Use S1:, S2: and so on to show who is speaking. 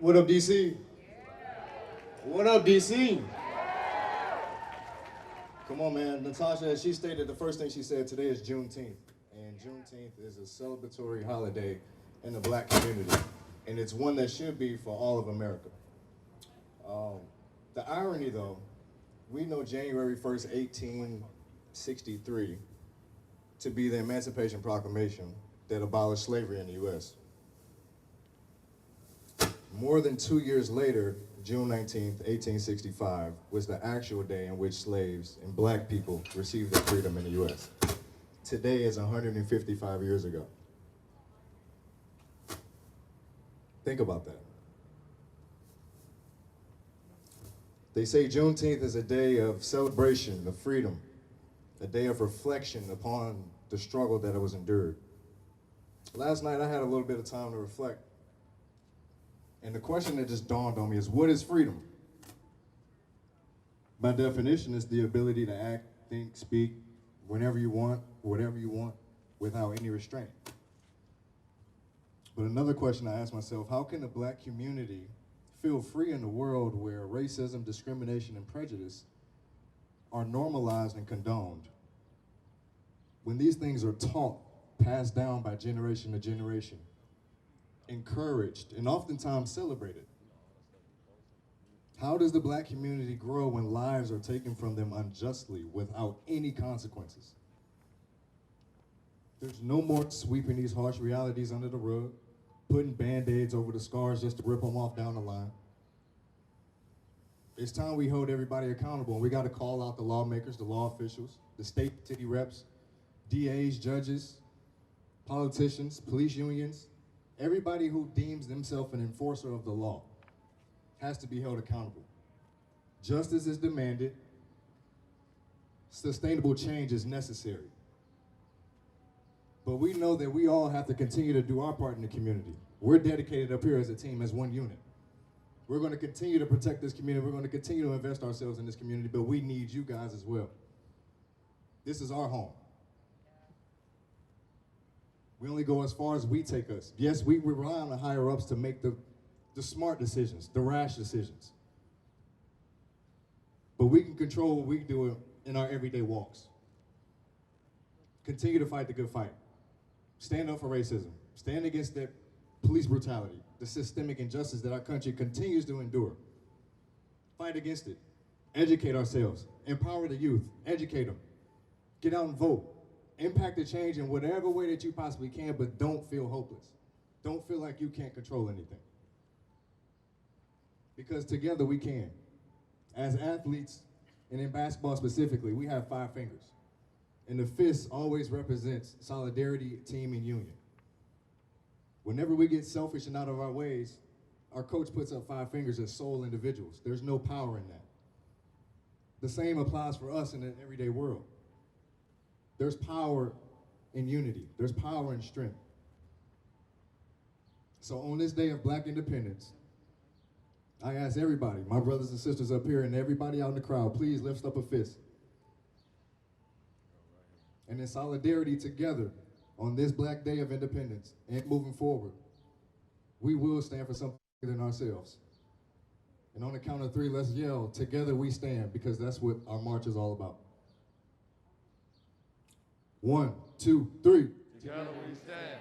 S1: What up, DC? What up, DC? Come on, man. Natasha, she stated the first thing she said today is Juneteenth. And Juneteenth is a celebratory holiday in the black community. And it's one that should be for all of America. The irony, though, we know January 1st, 1863 to be the Emancipation Proclamation that abolished slavery in the U.S. More than 2 years later, June 19th, 1865, was the actual day in which slaves and black people received their freedom in the U.S. Today is 155 years ago. Think about that. They say Juneteenth is a day of celebration, of freedom, a day of reflection upon the struggle that was endured. Last night I had a little bit of time to reflect, and the question that just dawned on me is, what is freedom? By definition, it's the ability to act, think, speak, whenever you want, whatever you want, without any restraint. But another question I ask myself, how can the black community feel free in a world where racism, discrimination, and prejudice are normalized and condoned? When these things are taught, passed down by generation to generation, encouraged, and oftentimes celebrated, how does the black community grow when lives are taken from them unjustly without any consequences? There's no more sweeping these harsh realities under the rug, putting Band-Aids over the scars just to rip them off down the line. It's time we hold everybody accountable, and we got to call out the lawmakers, the law officials, the state city reps, DAs, judges, politicians, police unions. Everybody who deems themselves an enforcer of the law has to be held accountable. Justice is demanded. Sustainable change is necessary. But we know that we all have to continue to do our part in the community. We're dedicated up here as a team, as one unit. We're going to continue to protect this community. We're going to continue to invest ourselves in this community, but we need you guys as well. This is our home. We only go as far as we take us. Yes, we rely on the higher ups to make the smart decisions, the rash decisions. But we can control what we do in our everyday walks. Continue to fight the good fight. Stand up for racism. Stand against that police brutality, the systemic injustice that our country continues to endure. Fight against it. Educate ourselves. Empower the youth. Educate them. Get out and vote. Impact the change in whatever way that you possibly can, but don't feel hopeless. Don't feel like you can't control anything. Because together we can. As athletes, and in basketball specifically, we have 5 fingers. And the fist always represents solidarity, team, and union. Whenever we get selfish and out of our ways, our coach puts up 5 fingers as sole individuals. There's no power in that. The same applies for us in the everyday world. There's power in unity. There's power in strength. So on this day of Black independence, I ask everybody, my brothers and sisters up here and everybody out in the crowd, please lift up a fist. And in solidarity together on this Black Day of Independence and moving forward, we will stand for something bigger than ourselves. And on the count of 3, let's yell, together we stand, because that's what our march is all about. 1, 2, 3.
S2: Together we stand.